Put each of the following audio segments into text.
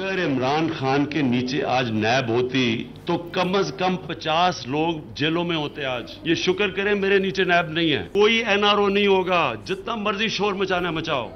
अगर इमरान खान के नीचे आज नैब होती तो कम से कम 50 लोग जेलों में होते आज। ये शुक्र करें मेरे नीचे नैब नहीं है। कोई एनआरओ नहीं होगा, जितना मर्जी शोर मचाना मचाओ।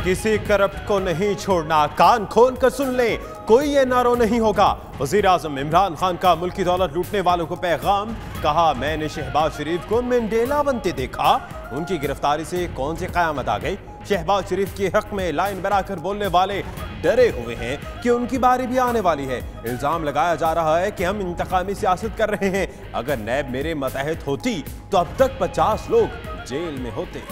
किसी करप्ट को नहीं छोड़ना, कान खोल कर सुन ले, कोई एनआरओ नहीं होगा। वजीर आजम इमरान खान का मुल्की दौलत लूटने वालों को पैगाम, कहा मैंने शहबाज शरीफ को मंडेला बनते देखा, उनकी गिरफ्तारी से कौन सी कयामत आ गई। शहबाज शरीफ के हक में लाइन बनाकर बोलने वाले डरे हुए हैं कि उनकी बारी भी आने वाली है। इल्जाम लगाया जा रहा है कि हम इंतकामी सियासत कर रहे हैं। अगर नैब मेरे मतहत होती तो अब तक 50 लोग जेल में होते।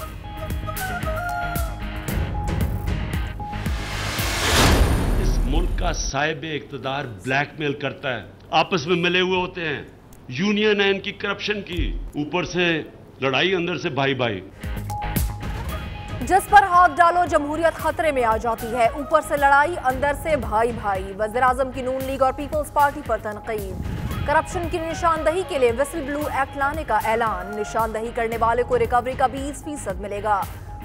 मुल्क का साहिब इख्तिदार ब्लैकमेल करता है, आपस में मिले हुए होते हैं, यूनियन है इनकी करप्शन की, ऊपर से लड़ाई अंदर से भाई भाई। जिस पर हाथ डालो जमहूरियत खतरे में आ जाती है, ऊपर से लड़ाई अंदर से भाई भाई। वज़ीर आज़म की नून लीग और पीपल्स पार्टी पर तनकीद। करप्शन की निशानदही के लिए विसल ब्लू एक्ट लाने का ऐलान, निशानदही करने वाले को रिकवरी का 20% मिलेगा।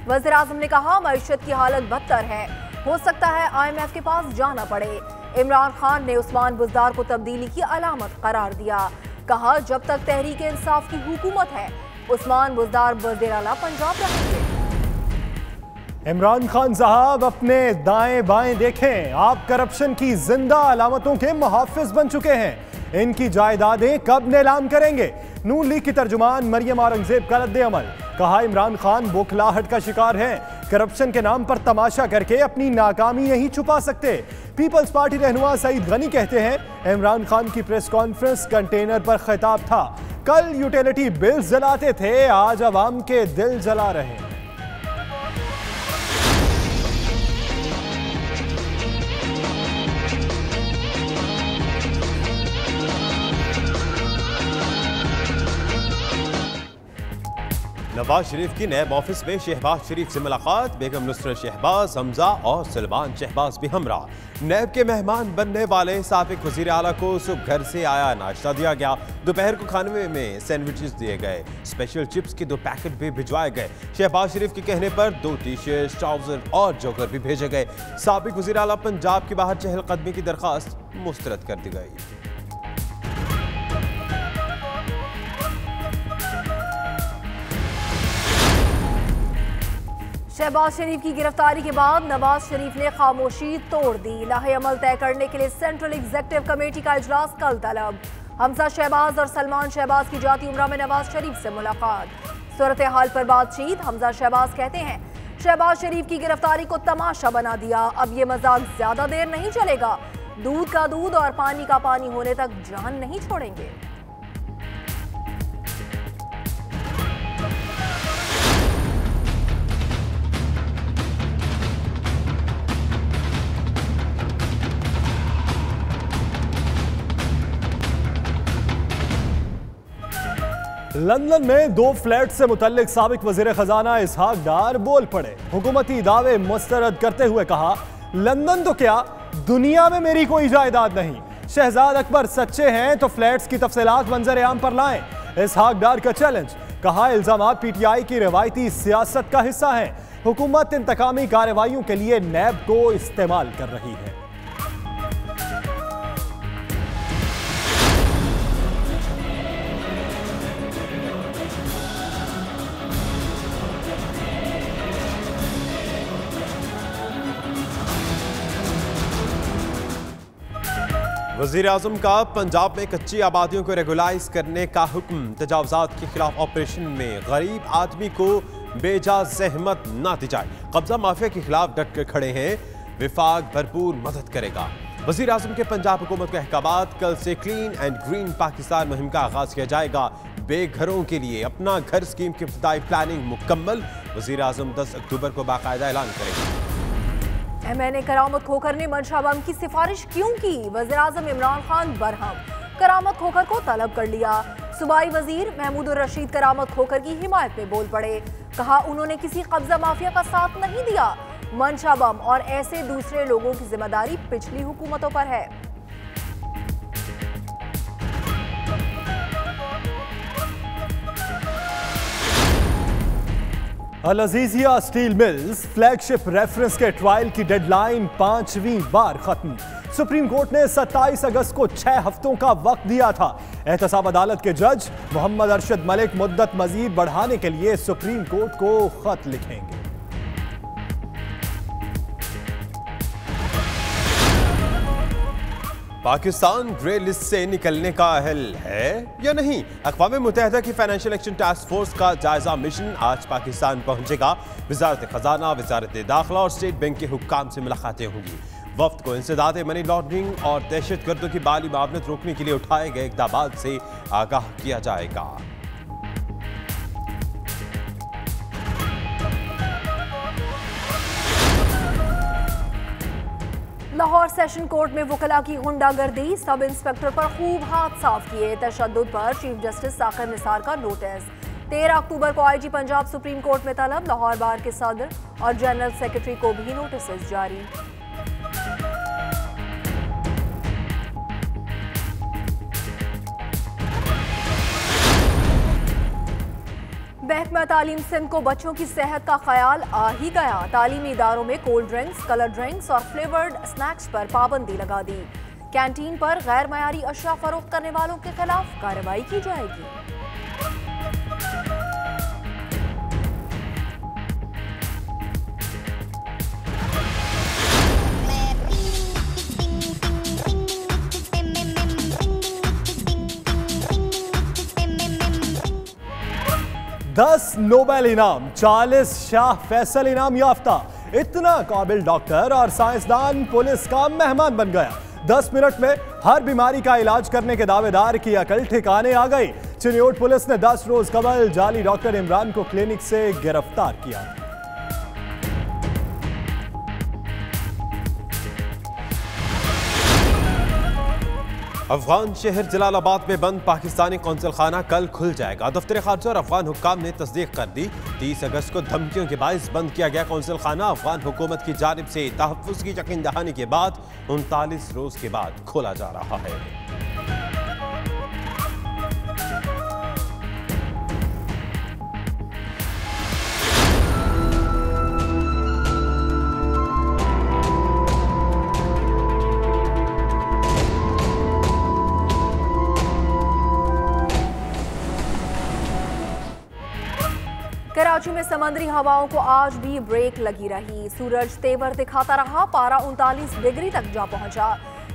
वज़ीर आज़म ने कहा मईशत की हालत बदतर है, हो सकता है IMF के पास जाना पड़े। इमरान खान ने उस्मान बुज़दार को तब्दीली की अलामत करार दिया, कहा जब तक तहरीक इंसाफ की हुकूमत है उस्मान बुज़दार वज़ीर आला पंजाब रहेंगे। इमरान खान साहब अपने दाएं बाएं देखें, आप करप्शन की जिंदा अलामतों के मुहाफिज बन चुके हैं। इनकी जायदादें कब नीलाम करेंगे। नून लीग की तर्जुमान मरियम औरंगजेब का रद्द-ए-अमल, कहा इमरान खान बौखलाहट का शिकार हैं, करप्शन के नाम पर तमाशा करके अपनी नाकामी नहीं छुपा सकते। पीपल्स पार्टी रहनुमा सईद गनी कहते हैं इमरान खान की प्रेस कॉन्फ्रेंस कंटेनर पर खिताब था, कल यूटिलिटी बिल्स जलाते थे, आज अवाम के दिल जला रहे हैं। नवाज शरीफ की नैब ऑफिस में शहबाज शरीफ से मुलाकात, बेगम नुसरत शहबाज, हमजा और सलमान शहबाज भी हमरा। नैब के मेहमान बनने वाले साबिक वजीर आला को सुबह घर से आया नाश्ता दिया गया, दोपहर को खाने में सैंडविचेस दिए गए, स्पेशल चिप्स के 2 पैकेट भी भिजवाए गए। शहबाज शरीफ के कहने पर 2 टी-शर्ट, ट्राउजर और जॉगर भी भेजे गए। साबिक वजीर आला पंजाब के बाहर चहलकदमी की दरखास्त मुस्तरद कर दी गई। शहबाज शरीफ की गिरफ्तारी के बाद नवाज शरीफ ने खामोशी तोड़ दी। लाहे अमल तय करने के लिए सेंट्रल एग्जीक्यूटिव कमेटी का इजलास कल तलब। हमजा शहबाज और सलमान शहबाज की जाती उम्रा में नवाज शरीफ से मुलाकात, सूरत हाल पर बातचीत। हमजा शहबाज कहते हैं शहबाज शरीफ की गिरफ्तारी को तमाशा बना दिया, अब ये मजाक ज्यादा देर नहीं चलेगा, दूध का दूध और पानी का पानी होने तक जान नहीं छोड़ेंगे। लंदन में 2 फ्लैट से मुतल्लिक साबिक वजीर खजाना इसहाक डार बोल पड़े। हुकूमती दावे मुस्तरद करते हुए कहा लंदन तो क्या दुनिया में मेरी कोई जायदाद नहीं। शहजाद अकबर सच्चे हैं तो फ्लैट्स की तफसीलात मंजर आम पर लाएं। इसहाक डार का चैलेंज, कहा इल्जामात PTI की रवायती सियासत का हिस्सा है, हुकूमत इंतकामी कार्रवाइयों के लिए नैब को इस्तेमाल कर रही है। वज़ीर आज़म का पंजाब में कच्ची आबादियों को रेगुलाइज करने का हुक्म, तजावुज़ात के खिलाफ ऑपरेशन में गरीब आदमी को बेजा जहमत ना दी जाए। कब्जा माफिया के खिलाफ डट कर खड़े हैं, विफाक भरपूर मदद करेगा। वज़ीर आज़म के पंजाब हुकूमत के अहकामात, कल से क्लीन एंड ग्रीन पाकिस्तान मुहिम का आगाज किया जाएगा। बेघरों के लिए अपना घर स्कीम की इब्तिदाई प्लानिंग मुकम्मल, वज़ीर आज़म 10 अक्टूबर को बाकायदा ऐलान करेंगे। MNA करामत खोखर ने मंशा बम की सिफारिश क्यों की, वज़ीर आज़म इमरान खान बरहम, करामत खोखर को तलब कर लिया। सूबाई वजीर महमूद उर रशीद करामत खोखर की हिमायत में बोल पड़े, कहा उन्होंने किसी कब्जा माफिया का साथ नहीं दिया, मंशा बम और ऐसे दूसरे लोगों की जिम्मेदारी पिछली हुकूमतों पर है। Al Azizia steel mills flagship reference के ट्रायल की डेडलाइन 5वीं बार खत्म। सुप्रीम कोर्ट ने 27 अगस्त को 6 हफ्तों का वक्त दिया था। एहतसाब अदालत के जज मोहम्मद अरशद मलिक मुद्दत मजीद बढ़ाने के लिए सुप्रीम कोर्ट को खत लिखेंगे। पाकिस्तान ग्रे लिस्ट से निकलने का अहल है या नहीं? अक़वाम मुत्तहिदा की फाइनेंशियल एक्शन टास्क फोर्स का जायजा मिशन आज पाकिस्तान पहुंचेगा। वजारत खजाना, वजारत दाखिला और स्टेट बैंक के हुक्काम से मुलाकातें होंगी। वफ्द को इंसदाद मनी लॉन्ड्रिंग और दहशतगर्दों की बाली मामलत रोकने के लिए उठाए गए इक़दामात से आगाह किया जाएगा। लाहौर सेशन कोर्ट में वकला की गुंडागर्दी, सब इंस्पेक्टर पर खूब हाथ साफ किए। तशद्दुद पर चीफ जस्टिस साकिब निसार का नोटिस। 13 अक्टूबर को आईजी पंजाब सुप्रीम कोर्ट में तलब। लाहौर बार के सदर और जनरल सेक्रेटरी को भी नोटिस जारी। महकमा तालीम सिंध को बच्चों की सेहत का ख्याल आ ही गया। तालीमी इदारों में कोल्ड ड्रिंक्स, कलर ड्रिंक्स और फ्लेवर्ड स्नैक्स पर पाबंदी लगा दी। कैंटीन पर गैर मयारी अशिया फरोख्त करने वालों के खिलाफ कार्रवाई की जाएगी। दस नोबेल इनाम, 40 शाह फैसल इनाम याफ्ता। इतना काबिल डॉक्टर और साइंसदान पुलिस का मेहमान बन गया। 10 मिनट में हर बीमारी का इलाज करने के दावेदार की अकल ठिकाने आ गई। चिन्योट पुलिस ने 10 रोज कबल जाली डॉक्टर इमरान को क्लिनिक से गिरफ्तार किया। अफगान शहर जलालाबाद में बंद पाकिस्तानी कौंसल खाना कल खुल जाएगा। दफ्तर खारजा और अफगान हुक्काम ने तस्दीक कर दी। 30 अगस्त को धमकियों के बायस बंद किया गया कौंसल खाना अफगान हुकूमत की जानिब से तहफ़्फ़ुज़ की यकीन दहानी के बाद 39 रोज के बाद खोला जा रहा है। कराची में समंदरी हवाओं को आज भी ब्रेक लगी रही। सूरज तेवर दिखाता रहा। पारा 39 डिग्री तक जा पहुंचा।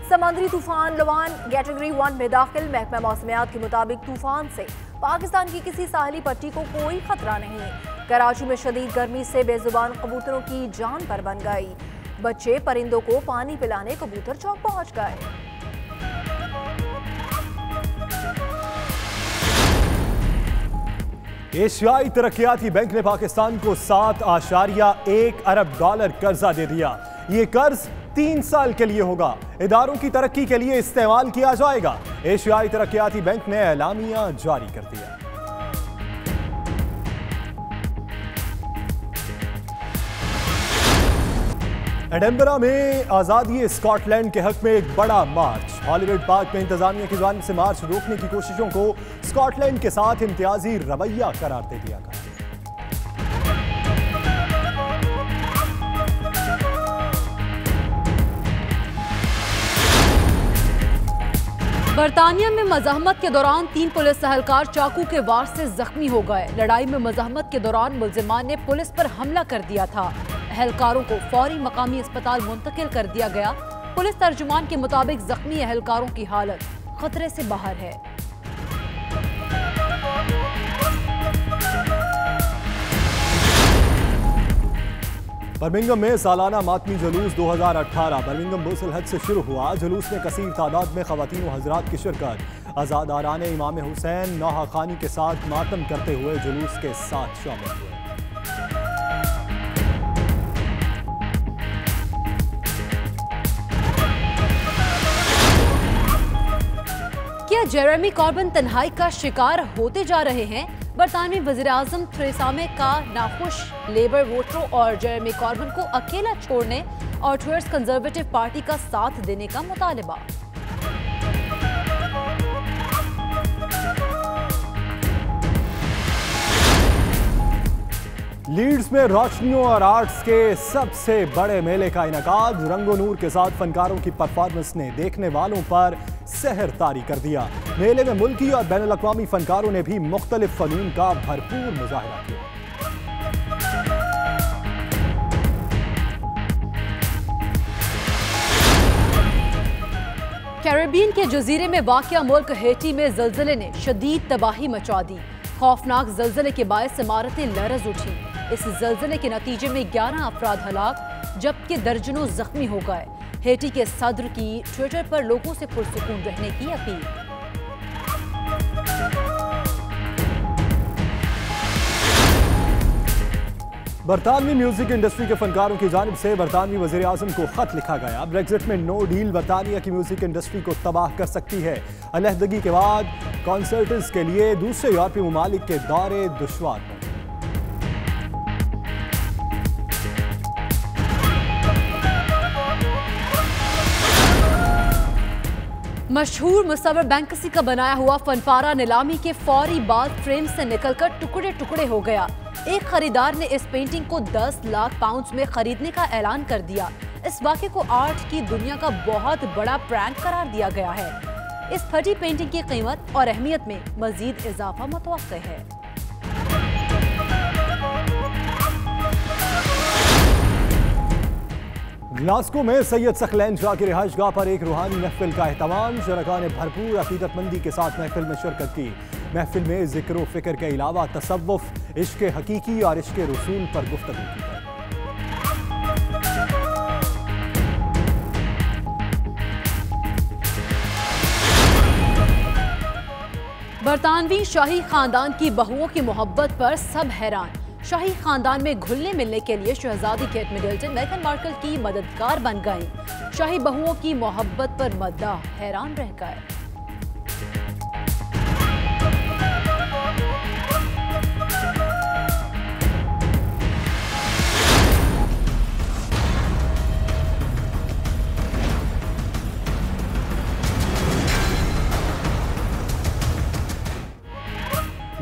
समंदरी तूफान लवान कैटेगरी 1 में दाखिल। महकमा मौसमियात के मुताबिक तूफान से पाकिस्तान की किसी साहली पट्टी को कोई खतरा नहीं। कराची में शदीद गर्मी से बेजुबान कबूतरों की जान पर बन गई। बच्चे परिंदों को पानी पिलाने कबूतर चौक पहुंच गए। एशियाई तरक्याती बैंक ने पाकिस्तान को $7.1 अरब कर्जा दे दिया। ये कर्ज 3 साल के लिए होगा। इदारों की तरक्की के लिए इस्तेमाल किया जाएगा। एशियाई तरक्याती बैंक ने एलामिया जारी कर दिया। एडिनबरा में आज़ादी स्कॉटलैंड के हक में एक बड़ा मार्च। हॉलीवुड पार्क में इंतजामिया की जानिब से मार्च रोकने की कोशिशों को स्कॉटलैंड के साथ इम्तियाजी रवैया करार दे दिया गया। बरतानिया में मज़ाहमत के दौरान 3 पुलिस एहलकार चाकू के वार से जख्मी हो गए। लड़ाई में मज़ाहमत के दौरान मुल्जिमान ने पुलिस पर हमला कर दिया था। एहलकारों को फौरी मकामी अस्पताल मुंतकिल कर दिया गया। पुलिस तर्जुमान के मुताबिक जख्मी एहलकारों की हालत खतरे से बाहर है। बर्मिंघम में सालाना मातमी जुलूस 2018 बर्मिंघम बुसल हज से शुरू हुआ। जुलूस में कसीर तादाद में खवातीन व हजरात की शिरकत। आज़ादारान इमाम हुसैन नौहा खानी के साथ मातम करते हुए जुलूस के साथ शामिल हुए। क्या जेरेमी कॉर्बन तन्हाई का शिकार होते जा रहे हैं? बरतानवी वज़ीर-ए-आज़म थेरेसा मे का नाखुश लेबर वोटरों और जेरेमी कॉर्बन को अकेला छोड़ने और ट्रूस कंजर्वेटिव पार्टी का साथ देने का मुतालबा। लीड्स में रोशनियों और आर्ट्स के सबसे बड़े मेले का इनेकाद, रंगो नूर के साथ फनकारों की परफॉर्मेंस ने देखने वालों पर सहर तारी कर दिया। मेले में मुल्की और बैनुल अक़वामी फनकारों ने भी मुख्तलिफ फनून का भरपूर मुजाहिरा किया। कैरेबियन के जजीरे में वाक़िया मुल्क हेटी में ज़लज़ले ने शदीद तबाही मचा दी। खौफनाक ज़लज़ले के बायस इमारतें लरज़ उठी। इस ज़लज़ले के नतीजे में 11 अफराद हलाक जबकि दर्जनों जख्मी हो गए। हेटी के सदर की ट्विटर पर लोगों से पुरसुकून रहने की अपील। बरतानवी म्यूजिक इंडस्ट्री के फनकारों की जानिब से बरतानवी वज़ीर आज़म को खत लिखा गया। ब्रेक्जिट में नो डील बरतानिया की म्यूजिक इंडस्ट्री को तबाह कर सकती है। अलहदगी के बाद कॉन्सर्ट्स के लिए दूसरे यूरोपीय ममालिक के दौरे दुश्वार होंगे। मशहूर मुसव्विर बैंक्सी का बनाया हुआ फनपारा नीलामी के फौरी बाद फ्रेम से निकलकर टुकड़े टुकड़े हो गया। एक खरीदार ने इस पेंटिंग को 10 लाख पाउंड्स में खरीदने का ऐलान कर दिया। इस वाक़े को आर्ट की दुनिया का बहुत बड़ा प्रैंक करार दिया गया है। इस फटी पेंटिंग की कीमत और अहमियत में मजीद इजाफा मुतवक्के है। ग्लासगो में सैयद सकलैन शाह की रिहाइशगाह पर एक रूहानी महफिल का एहतमाम। शुरका ने भरपूर अकीदतमंदी के साथ महफिल में शिरकत की। महफिल में जिक्र फिक्र के अलावा तसव्वुफ, इश्क हकीकी और इश्क रसूल पर गुफ्तगू की गई। बरतानवी शाही खानदान की बहुओं की मोहब्बत पर सब हैरान। शाही खानदान में घुलने मिलने के लिए शहजादी केट मिडल्टन मेगन मार्कल की मददगार बन गई। शाही बहुओं की मोहब्बत पर मद्दाह हैरान रह गए।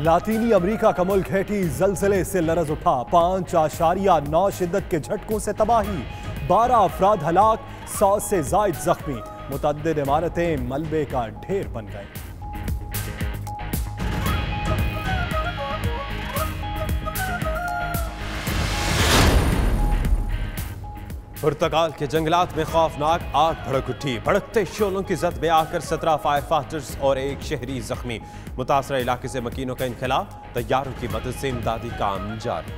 लातीनी अमेरिका का मुल्क हेटी जलजले से लरज उठा। 5.9 शिद्दत के झटकों से तबाही, 12 अफराद हलाक, 100 से जायद जख्मी। मुतअद्दिद इमारतें मलबे का ढेर बन गई। पुर्तगाल के जंगलात में खौफनाक आग भड़क उठी। भड़कते शोलों की जद में आकर 17 फायर फाइटर्स और एक शहरी जख्मी। मुतासरा इलाके से मकीनों का इनखला, तैयारों की मदद से इमदादी काम जारी।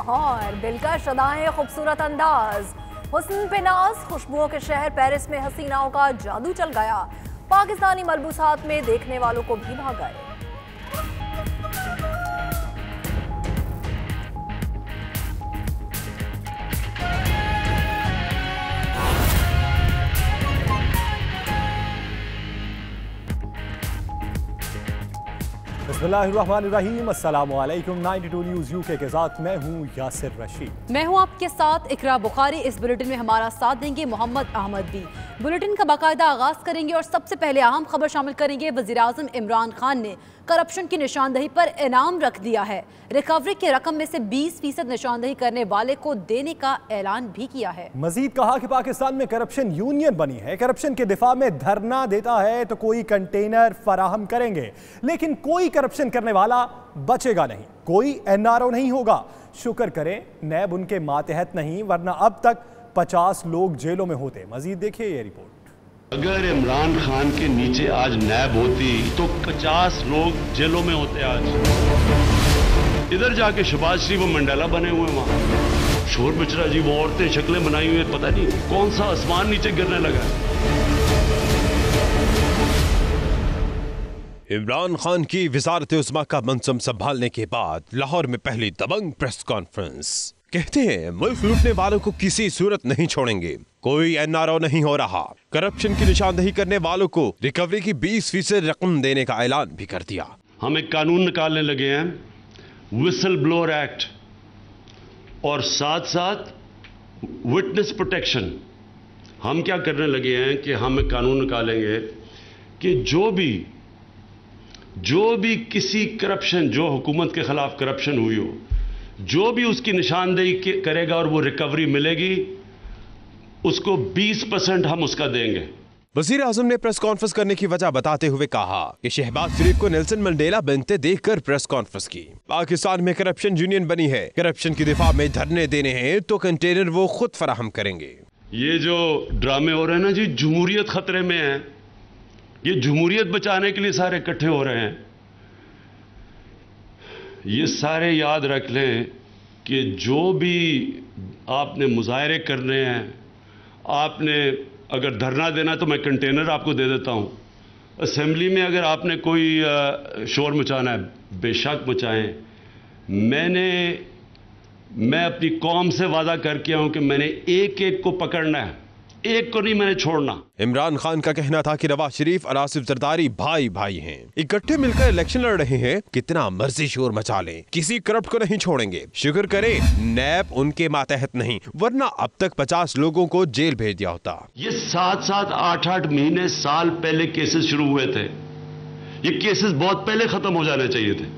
और दिलकश अदाएं, खूबसूरत अंदाज, हुस्न पे नाज, खुशबुओं के शहर पेरिस में हसीनाओं का जादू चल गया। पाकिस्तानी मलबूसात में देखने वालों को भी भाग गए। बिस्मिल्लाहिर्रहमानिर्रहीम, अस्सलामुअलैकुम। 92 न्यूज़ यूके के साथ मैं हूं यासिर रशीद। मैं हूं आपके साथ इकरा बुखारी। इस बुलेटिन में हमारा साथ देंगे मोहम्मद अहमद भी। बुलेटिन का बाकायदा आगाज करेंगे और सबसे पहले अहम खबर शामिल करेंगे। वज़ीर आज़म इमरान खान ने करप्शन की निशानदही पर इनाम रख दिया है। रिकवरी के रकम में से 20% निशानदही करने वाले को देने का ऐलान भी किया है। मजीद कहा कि पाकिस्तान में करप्शन यूनियन बनी है। करप्शन के दिफा में धरना देता है तो कोई कंटेनर फराहम करेंगे, लेकिन कोई करप्शन करने वाला बचेगा नहीं, कोई एनआरओ नहीं होगा। शुक्र करें नैब उनके मातहत नहीं, वरना अब तक 50 लोग जेलों में होते। मजीद देखिए ये रिपोर्ट। अगर इमरान खान के नीचे आज नैब होती तो 50 लोग जेलों में होते। आज इधर जाके शहबाज शरीफ और मंडेला बने हुए, वहां शोर मच रहा जी, वो औरतें शक्लें बनाई हुई, पता नहीं कौन सा आसमान नीचे गिरने लगा। इमरान खान की वज़ारत उज़्मा का मनसब संभालने के बाद लाहौर में पहली दबंग प्रेस कॉन्फ्रेंस। कहते हैं मुल्क लूटने वालों को किसी सूरत नहीं छोड़ेंगे, कोई एनआरओ नहीं हो रहा। करप्शन की निशानदही करने वालों को रिकवरी की 20% रकम देने का ऐलान भी कर दिया। हम एक कानून निकालने लगे हैं, विसल ब्लोअर एक्ट, और साथ साथ विटनेस प्रोटेक्शन। हम क्या करने लगे हैं कि हम एक कानून निकालेंगे कि जो भी किसी करप्शन, जो हुकूमत के खिलाफ करप्शन हुई हो, जो भी उसकी निशानदेही करेगा और वो रिकवरी मिलेगी, उसको 20% हम उसका देंगे। वजीर आजम ने प्रेस कॉन्फ्रेंस करने की वजह बताते हुए कहा कि शहबाज शरीफ को नेल्सन मंडेला बनते देखकर प्रेस कॉन्फ्रेंस की। पाकिस्तान में करप्शन यूनियन बनी है, करप्शन की दिफा में धरने देने हैं तो कंटेनर वो खुद फराहम करेंगे। ये जो ड्रामे हो रहे हैं ना जी, जमहूरियत खतरे में है, ये जमहूरियत बचाने के लिए सारे इकट्ठे हो रहे हैं। ये सारे याद रख लें कि जो भी आपने मुजाहरे करने हैं, आपने अगर धरना देना तो मैं कंटेनर आपको दे देता हूं। असेंबली में अगर आपने कोई शोर मचाना है, बेशक मचाएं। मैं अपनी कौम से वादा करके आया हूं कि मैंने एक एक को पकड़ना है, एक को नहीं मैंने छोड़ना। इमरान खान का कहना था कि नवाज शरीफ और आसिफ जरदारी भाई भाई हैं, इकट्ठे मिलकर इलेक्शन लड़ रहे हैं, कितना मर्जी शोर मचा लें, किसी करप्ट को नहीं छोड़ेंगे। शुक्र करें नैब उनके मातहत नहीं, वरना अब तक 50 लोगों को जेल भेज दिया होता। ये 7-7, 8-8 महीने, साल पहले केसेस शुरू हुए थे। ये केसेस बहुत पहले खत्म हो जाने चाहिए थे।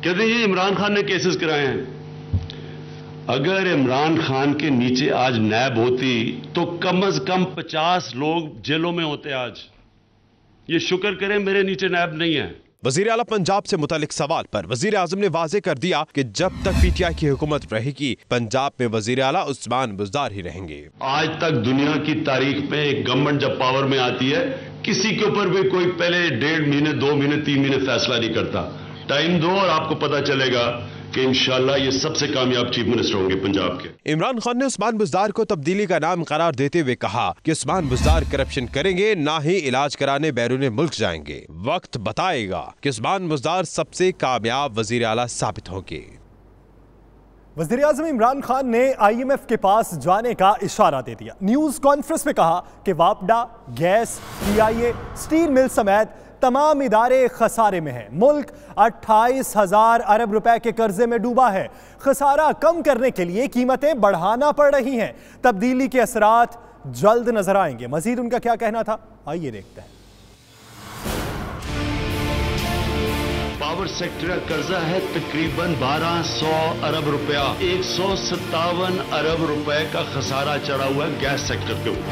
कहते हैं ये इमरान खान ने केसेस कराए हैं। अगर इमरान खान के नीचे आज नैब होती तो कम से कम 50 लोग जेलों में होते आज। ये शुक्र करें मेरे नीचे नैब नहीं है। वजीर आला पंजाब से मुतालिक सवाल पर वजीर आजम ने वाजे कर दिया कि जब तक पीटीआई की हुकूमत रहेगी पंजाब में वजीर आला उस्मान बुज़दार ही रहेंगे। आज तक दुनिया की तारीख में एक गवर्नमेंट जब पावर में आती है, किसी के ऊपर भी कोई पहले 1.5 महीने, 2 महीने, 3 महीने फैसला नहीं करता। टाइम दो और आपको पता चलेगा कि इंशाल्लाह ये सबसे कामयाब चीफ मिनिस्टर होंगे पंजाब के। इमरान खान ने उस्मान बुज़दार को तब्दीली का नाम करार देते हुए कहा कि उस्मान बुज़दार करप्शन करेंगे, ना ही इलाज कराने बैरून मुल्क जाएंगे। वक्त बताएगा कि उस्मान बुज़दार सबसे कामयाब वजीर आला साबित होंगे। वज़ीर आज़म इमरान खान ने IMF के पास जाने का इशारा दे दिया। न्यूज़ कॉन्फ्रेंस में कहा कि वापडा, गैस, PIA, स्टील मिल समेत तमाम इदारे खसारे में हैं। मुल्क 28,000 अरब रुपए के कर्जे में डूबा है। खसारा कम करने के लिए कीमतें बढ़ाना पड़ रही हैं। तब्दीली के असरात जल्द नजर आएंगे। मजीद उनका क्या कहना था, आइए देखते हैं। पावर सेक्टर का कर्जा है तकरीबन 1200 अरब रुपया। 157 अरब रुपए का खसारा चढ़ा हुआ है गैस सेक्टर के ऊपर।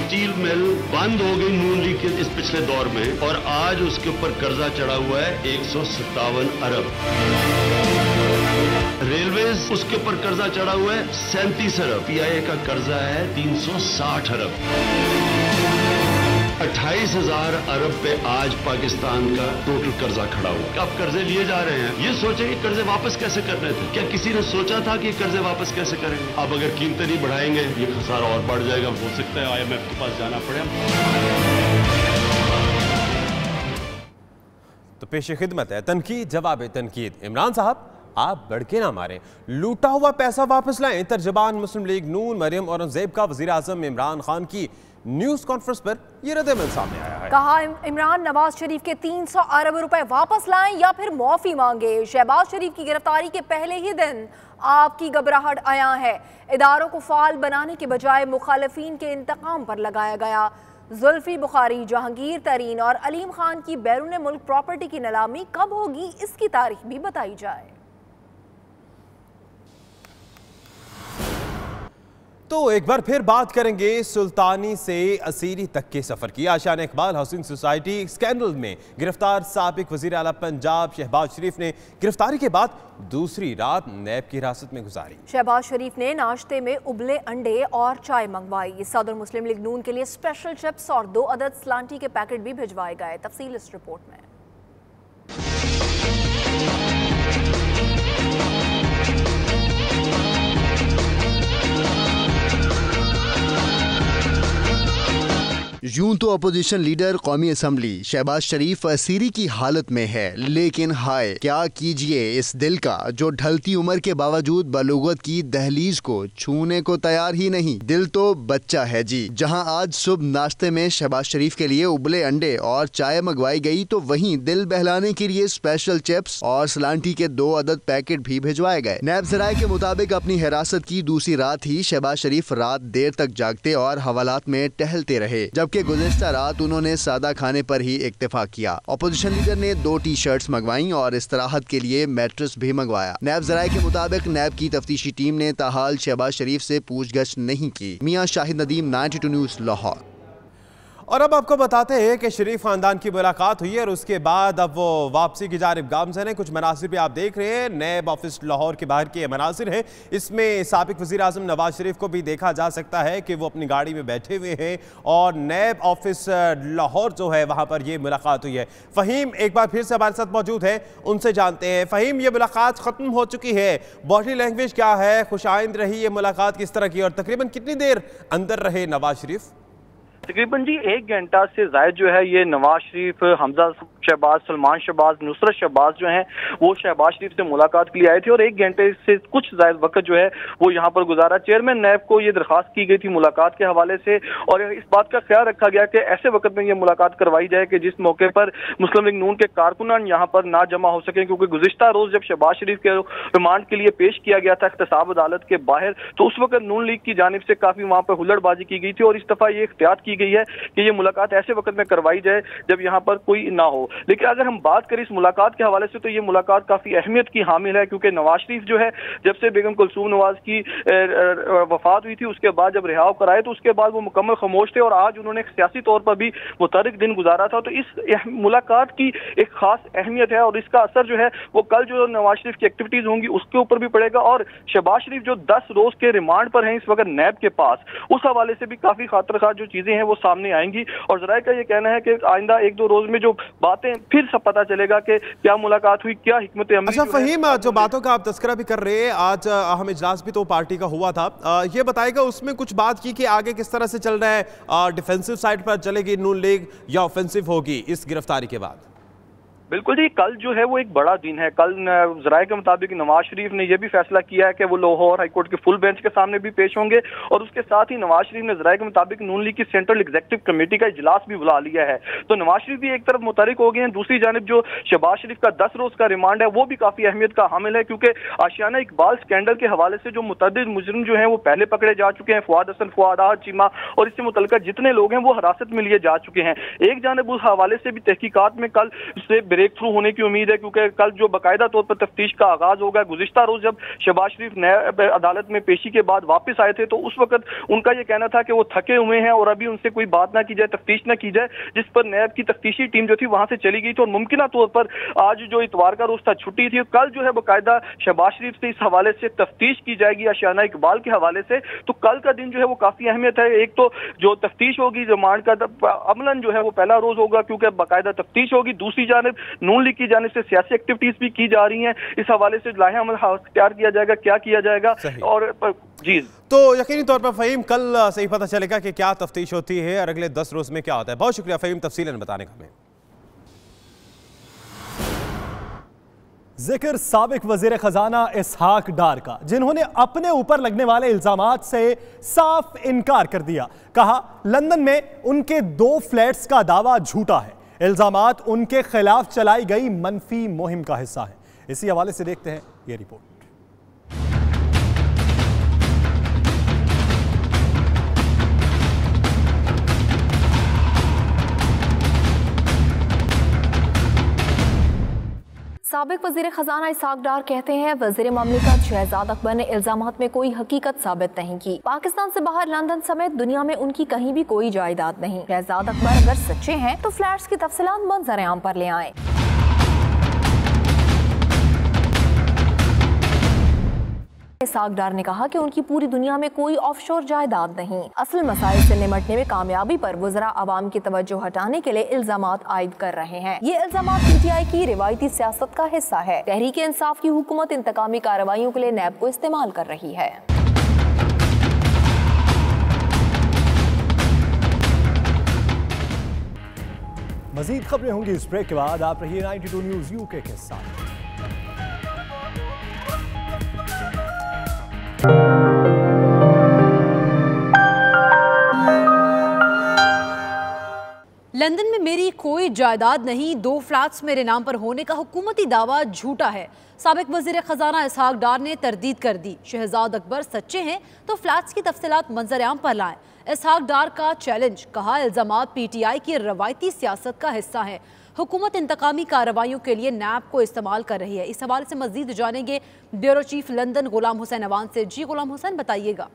स्टील मिल बंद हो गई नून लीग के इस पिछले दौर में और आज उसके ऊपर कर्जा चढ़ा हुआ है 157 अरब। रेलवेज उसके ऊपर कर्जा चढ़ा हुआ है 37 अरब। PIA का कर्जा है 360 अरब। 28,000 अरब पे आज पाकिस्तान का टोटल कर्जा खड़ा हुआ। अब कर्जे लिए जा रहे हैं, ये सोचे कि कर्जे वापस कैसे करने थे। क्या किसी ने सोचा था कि कर्जे वापस कैसे करेंगे? अब अगर कीमतें नहीं बढ़ाएंगे ये खसारा और बढ़ जाएगा। हो सकता है IMF के पास जाना पड़े। तो पेश खिदमत है तनकीद जवाब तनकीद। इमरान साहब आप भड़के ना मारें, लूटा हुआ पैसा वापस लाएं। तर्जुमान मुस्लिम लीग नून मरियम औरंगजेब का वज़ीर आज़म इमरान खान की न्यूज़ कॉन्फ्रेंस पर यह रद्द-ए-अमल सामने आया है। कहा इमरान नवाज शरीफ के 300 अरब रुपए वापस लाएं या फिर माफी मांगे। शहबाज शरीफ की गिरफ्तारी के पहले ही दिन आपकी घबराहट आया है। इदारों को फाल बनाने के बजाय मुखालिफिन के इंतकाम पर लगाया गया। जुल्फी बुखारी, जहांगीर तरीन और अलीम खान की बैरून मुल्क प्रॉपर्टी की नीलामी कब होगी, इसकी तारीख भी बताई जाए। तो एक बार फिर बात करेंगे सुल्तानी से असीरी तक के सफर की। आशान इकबाल हाउसिंग सोसाइटी स्कैंडल में गिरफ्तार साबिक वजीर आला पंजाब शहबाज शरीफ ने गिरफ्तारी के बाद दूसरी रात नैब की हिरासत में गुजारी। शहबाज शरीफ ने नाश्ते में उबले अंडे और चाय मंगवाई। सदर मुस्लिम लीग नून के लिए स्पेशल चिप्स और 2 अदद स्लांटी के पैकेट भी भिजवाए गए। तफसील इस रिपोर्ट में। यूं तो अपोजिशन लीडर कौमी असम्बली शहबाज शरीफ असीरी की हालत में है, लेकिन हाय क्या कीजिए इस दिल का जो ढलती उम्र के बावजूद बलूगत की दहलीज को छूने को तैयार ही नहीं। दिल तो बच्चा है जी। जहां आज सुबह नाश्ते में शहबाज शरीफ के लिए उबले अंडे और चाय मंगवाई गई तो वहीं दिल बहलाने के लिए स्पेशल चिप्स और सलांटी के 2 अदद पैकेट भी भिजवाए गए। नैब ज़राए के मुताबिक अपनी हिरासत की दूसरी रात ही शहबाज शरीफ रात देर तक जागते और हवालात में टहलते रहे, जबकि गुज़िश्ता रात उन्होंने सादा खाने पर ही इत्तेफाक किया। अपोजिशन लीडर ने 2 टी-शर्ट्स मंगवाई और इस्तराहत के लिए मैट्रेस भी मंगवाया। नैब ज़राए के मुताबिक नैब की तफ्तीशी टीम ने ताहाल शहबाज शरीफ से पूछगछ नहीं की। मियां शाहिद नदीम, 92 न्यूज़, लाहौर। और अब आपको बताते हैं कि शरीफ खानदान की मुलाकात हुई है और उसके बाद अब वो वापसी की जानिब गामज़न है। कुछ मनासिर भी आप देख रहे हैं, नैब ऑफिस लाहौर के बाहर के मनासिर हैं। इसमें साबिक वज़ीर आज़म नवाज शरीफ को भी देखा जा सकता है कि वो अपनी गाड़ी में बैठे हुए हैं और नैब ऑफिस लाहौर जो है वहाँ पर ये मुलाकात हुई है। फ़हीम एक बार फिर से हमारे साथ मौजूद है, उनसे जानते हैं। फ़हीम, ये मुलाकात ख़त्म हो चुकी है, बॉडी लैंग्वेज क्या है, खुशाइंद रही ये मुलाकात किस तरह की और तकरीबन कितनी देर अंदर रहे नवाज शरीफ? तकरीबन जी 1 घंटा से ज़ायद जो है ये नवाज शरीफ, हमजा शहबाज, सलमान शहबाज, नुसरत शहबाज जो हैं वो शहबाज शरीफ से मुलाकात के लिए आए थे और 1 घंटे से कुछ ज़ायद वक्त जो है वो यहाँ पर गुजारा। चेयरमैन नैब को ये दरख्वास्त की गई थी मुलाकात के हवाले से और इस बात का ख्याल रखा गया कि ऐसे वक्त में ये मुलाकात करवाई जाए कि जिस मौके पर मुस्लिम लीग नून के कारकुनान यहाँ पर ना जमा हो सकें, क्योंकि गुज़िश्ता रोज़ जब शहबाज शरीफ के रिमांड के लिए पेश किया गया था इख्तिसाब अदालत के बाहर तो उस वक्त नून लीग की जानिब से काफ़ी वहाँ पर हुल्लड़बाजी की गई थी और इस दफ़ा ये इख्तियात की गई है कि ये मुलाकात ऐसे वक्त में करवाई जाए जब यहाँ पर कोई ना हो। लेकिन अगर हम बात करें इस मुलाकात के हवाले से तो ये मुलाकात काफी अहमियत की हामिल है, क्योंकि नवाज शरीफ जो है जब से बेगम कुलसूम नवाज की वफात हुई थी उसके बाद जब रिहाव कराए तो उसके बाद वो मुकम्मल खामोश थे और आज उन्होंने सियासी तौर पर भी मुतहर्रिक दिन गुजारा था। तो इस मुलाकात की एक खास अहमियत है और इसका असर जो है वो कल जो नवाज शरीफ की एक्टिविटीज होंगी उसके ऊपर भी पड़ेगा और शहबाज शरीफ जो 10 रोज के रिमांड पर हैं इस वक्त नैब के पास, उस हवाले से भी काफी खातरखा जो चीजें हैं वो सामने आएंगी और ज़राए का ये कहना है कि आइंदा 1-2 रोज में जो बातें फिर सब पता चलेगा कि क्या मुलाकात हुई, क्या हिकमत अमली। अच्छा फ़हीम, जो बातों का आप तस्करा भी कर रहे हैं, आज अहम इजलास भी तो पार्टी का हुआ था, ये बताएगा उसमें कुछ बात की कि आगे किस तरह से चल रहा है, डिफेंसिव साइड पर चलेगी नून लीग या ऑफेंसिव होगी इस गिरफ्तारी के बाद? बिल्कुल जी, कल जो है वो एक बड़ा दिन है। कल ज़राए के मुताबिक नवाज शरीफ ने यह भी फैसला किया है कि वो लाहौर हाईकोर्ट के फुल बेंच के सामने भी पेश होंगे और उसके साथ ही नवाज शरीफ ने ज़राए के मुताबिक नून लीग की सेंट्रल एग्जीक्यूटिव कमेटी का इजलास भी बुला लिया है। तो नवाज शरीफ भी एक तरफ मुतहरिक हो गए हैं, दूसरी जानिब जो शहबाज शरीफ का 10 रोज का रिमांड है वो भी काफी अहमियत का हामिल है, क्योंकि आशियाना इकबाल स्कैंडल के हवाले से जो मुतअद्दिद मुजरिम जो है वो पहले पकड़े जा चुके हैं, फुआद हसन, फुआद चीमा और इससे मुतल्लिका जितने लोग हैं वो हिरासत में लिए जा चुके हैं। एक जानिब उस हवाले से भी तहकीकात में कल से ब्रेक थ्रू होने की उम्मीद है, क्योंकि कल जो बाकायदा तौर पर तफ्तीश का आगाज होगा। गुज़िश्ता रोज जब शहबाज शरीफ नैब अदालत में पेशी के बाद वापस आए थे तो उस वक्त उनका यह कहना था कि वो थके हुए हैं और अभी उनसे कोई बात ना की जाए, तफ्तीश ना की जाए, जिस पर नैब की तफ्तीशी टीम जो थी वहां से चली गई थी और मुमकिन तौर पर आज जो इतवार का रोज था छुट्टी थी, कल जो है बाकायदा शहबाज शरीफ से इस हवाले से तफ्तीश की जाएगी आशियाना इकबाल के हवाले से। तो कल का दिन जो है वो काफी अहमियत है। एक तो जो तफ्तीश होगी रिमांड का अमलन जो है वो पहला रोज होगा क्योंकि बाकायदा तफ्तीश होगी, दूसरी जानिब नून लीग की जानिब से सियासी एक्टिविटीज भी की जा रही हैं, इस हवाले से लाहे अमल तैयार किया जाएगा, क्या किया जाएगा। और जी तो यकीनी तौर पर फ़हीम कल सही पता चलेगा कि क्या तफ्तीश होती है और अगले 10 रोज में क्या होता है। बहुत शुक्रिया फ़हीम तफसीलन बताने का। हमें जिक्र साबिक वजीर खजाना इसहाक डार का, जिन्होंने अपने ऊपर लगने वाले इल्जामात से साफ इनकार कर दिया। कहा लंदन में उनके 2 फ्लैट्स का दावा झूठा है, इल्जामात उनके खिलाफ चलाई गई मनफी मुहिम का हिस्सा है। इसी हवाले से देखते हैं ये रिपोर्ट। साबिक वजीर खजाना इसहाक डार कहते हैं वजीर ममलिकत शहजाद अकबर ने इल्जामात में कोई हकीकत साबित नहीं की। पाकिस्तान से बाहर लंदन समेत दुनिया में उनकी कहीं भी कोई जायदाद नहीं। शहजाद अकबर अगर सच्चे हैं तो फ्लैट्स की तफसीलात मंजर आम पर ले आए। इसहाक डार ने कहा कि उनकी पूरी दुनिया में कोई ऑफशोर जायदाद नहीं। असल मसाइल से निमटने में कामयाबी पर वज़रा अवाम की तवज्जो हटाने के लिए इल्जामात आयद कर रहे हैं। ये इल्जामात पीटीआई की रिवायती सियासत का हिस्सा है। तहरीक इंसाफ की हुकूमत इंतकामी कार्रवाइयों के लिए नैब को इस्तेमाल कर रही है। मजीद खबरें होंगी इस ब्रेक के बाद। आप रहिए 92 न्यूज़ यूके के साथ। लंदन में मेरी कोई जायदाद नहीं, 2 फ्लैट्स मेरे नाम पर होने का हुकूमती दावा झूठा है। साबिक वजीर खजाना इसहाक डार ने तरदीद कर दी। शहजाद अकबर सच्चे हैं तो फ्लैट्स की तफसीलात मंजर आम पर लाएं। इसहाक डार का चैलेंज, कहा इल्जामात PTI की रवायती सियासत का हिस्सा है। हुकूमत इंतकामी कार्रवाइयों के लिए नैब को इस्तेमाल कर रही है। इस हवाले से मजीद जानेंगे bureau chief London Ghulam Hussain Awan से। जी गुलाम हुसैन, बताइएगा।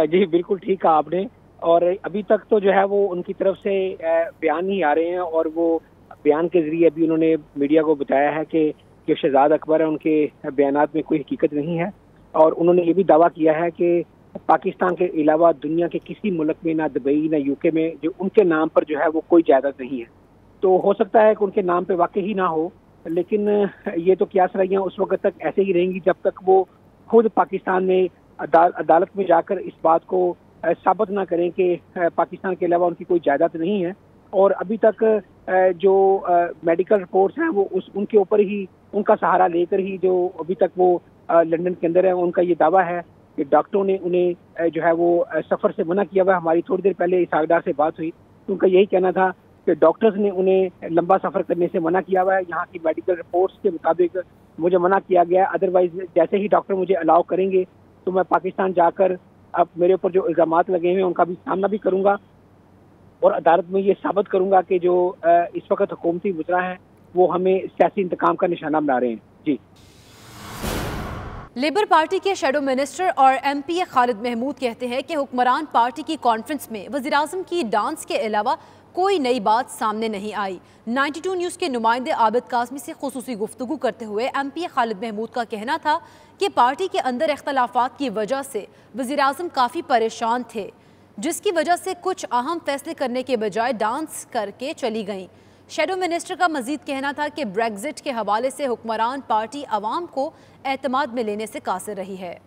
जी बिल्कुल ठीक कहा आपने। और अभी तक तो जो है वो उनकी तरफ से बयान नहीं आ रहे हैं, और वो बयान के जरिए अभी उन्होंने मीडिया को बताया है कि जो शहजाद अकबर है उनके बयानात में कोई हकीकत नहीं है। और उन्होंने ये भी दावा किया है कि पाकिस्तान के अलावा दुनिया के किसी मुल्क में, ना दुबई ना यूके में, जो उनके नाम पर जो है वो कोई जायदाद नहीं है। तो हो सकता है कि उनके नाम पे वाकई ही ना हो, लेकिन ये तो क्या सराइयाँ उस वक्त तक ऐसे ही रहेंगी जब तक वो खुद पाकिस्तान में अदालत में जाकर इस बात को साबित ना करें कि पाकिस्तान के अलावा उनकी कोई जायदाद नहीं है। और अभी तक जो मेडिकल रिपोर्ट्स हैं वो उनके ऊपर ही, उनका सहारा लेकर ही जो अभी तक वो लंदन के अंदर है, उनका ये दावा है कि डॉक्टरों ने उन्हें जो है वो सफ़र से मना किया हुआ है। हमारी थोड़ी देर पहले इसहाक डार से बात हुई तो उनका यही कहना था कि डॉक्टर्स ने उन्हें लंबा सफ़र करने से मना किया हुआ है। यहाँ की मेडिकल रिपोर्ट्स के मुताबिक मुझे मना किया गया है, अदरवाइज जैसे ही डॉक्टर मुझे अलाउ करेंगे तो मैं पाकिस्तान जाकर अब मेरे ऊपर जो इल्जामात लगे हुए हैं उनका भी सामना भी करूंगा और अदालत में ये साबित करूंगा कि जो इस वक्त हुकूमती वज़रा हैं वो हमें सियासी इंतकाम का निशाना बना रहे हैं। जी। लेबर पार्टी के शेडो मिनिस्टर और MP खालिद महमूद कहते हैं कि हुक्मरान पार्टी की कॉन्फ्रेंस में वज़ीर आज़म की डांस के अलावा कोई नई बात सामने नहीं आई। 92 न्यूज़ के नुमाइंदे आबिद काज़मी से खुसूसी गुफ्तगू करते हुए MP खालिद महमूद का कहना था कि पार्टी के अंदर इख्तलाफात की वजह से वज़ीर आज़म काफ़ी परेशान थे, जिसकी वजह से कुछ अहम फैसले करने के बजाय डांस करके चली गईं। शेडो मिनिस्टर का मजीद कहना था कि ब्रेग्जिट के हवाले से हुक्मरान पार्टी अवाम को एतमाद में लेने से कासिर रही है।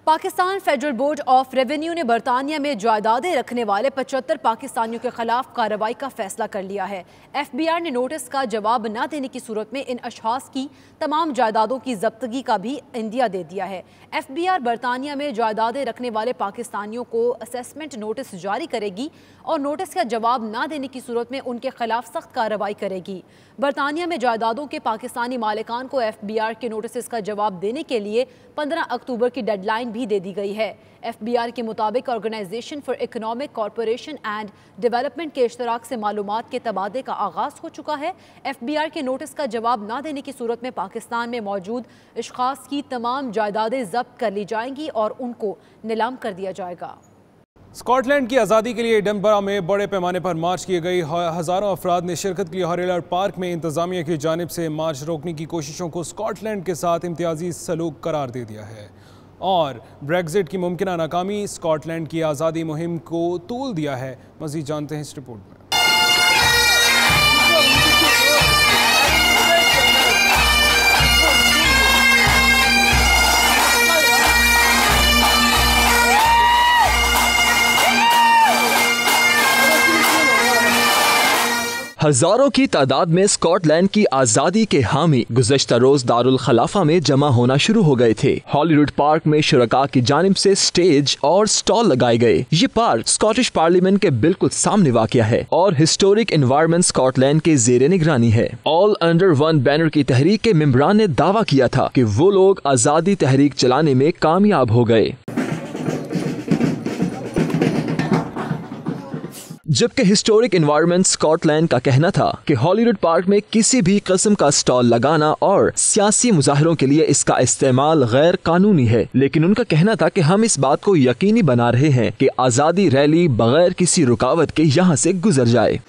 Pakistan federal board of revenue ने बरतानिया में जायदादें रखने वाले 75 पाकिस्तानियों के खिलाफ कार्रवाई का फैसला कर लिया है। FBR ने नोटिस का जवाब न देने की सूरत में इन अशखास की तमाम जायदादों की जब्तगी का भी इंदिया दे दिया है। FBR बरतानिया में जायदादें रखने वाले पाकिस्तानियों को असेसमेंट नोटिस जारी करेगी और नोटिस का जवाब न देने की सूरत में उनके खिलाफ सख्त कार्रवाई करेगी। बरतानिया में जायदादों के पाकिस्तानी मालिकान को FBR के नोटिस का जवाब देने के लिए 15 अक्टूबर की डेडलाइन भी दे दी गई है। FBR के मुताबिक organisation for economic corporation and development के इश्तराक से मालूमात के तबादले का आगाज हो चुका है। FBR के नोटिस का जवाब न देने की सूरत में पाकिस्तान में मौजूद अशखास की तमाम जायदादें जब्त कर ली जाएंगी और उनको नीलाम कर दिया जाएगा। स्कॉटलैंड की आज़ादी के लिए एडनबरा में बड़े पैमाने पर मार्च किए गए। हज़ारों अफराद ने शिरकत की। हॉरिलर पार्क में इंतजामिया की जानिब से मार्च रोकने की कोशिशों को स्कॉटलैंड के साथ इम्तियाजी सलूक करार दे दिया है और ब्रेग्जिट की मुमकिन नाकामी स्कॉटलैंड की आज़ादी मुहिम को तूल दिया है। मज़ीद जानते हैं इस रिपोर्ट में। हजारों की तादाद में स्कॉटलैंड की आजादी के हामी गुज़श्ता रोज दारुल खलाफा में जमा होना शुरू हो गए थे। हॉलीवुड पार्क में शुरका की जानिब से स्टेज और स्टॉल लगाए गए। ये पार्क स्कॉटिश पार्लियामेंट के बिल्कुल सामने वाक़या है और हिस्टोरिक एनवायरनमेंट स्कॉटलैंड के ज़ेरे निगरानी है। ऑल अंडर वन बैनर की तहरीक के मेंबरान ने दावा किया था कि वो लोग आजादी तहरीक चलाने में कामयाब हो गए, जबकि हिस्टोरिक एनवायरनमेंट स्कॉटलैंड का कहना था कि हॉलीवुड पार्क में किसी भी किस्म का स्टॉल लगाना और सियासी मुजाहरों के लिए इसका इस्तेमाल गैर कानूनी है। लेकिन उनका कहना था कि हम इस बात को यकीनी बना रहे हैं कि आज़ादी रैली बगैर किसी रुकावट के यहाँ से गुजर जाए।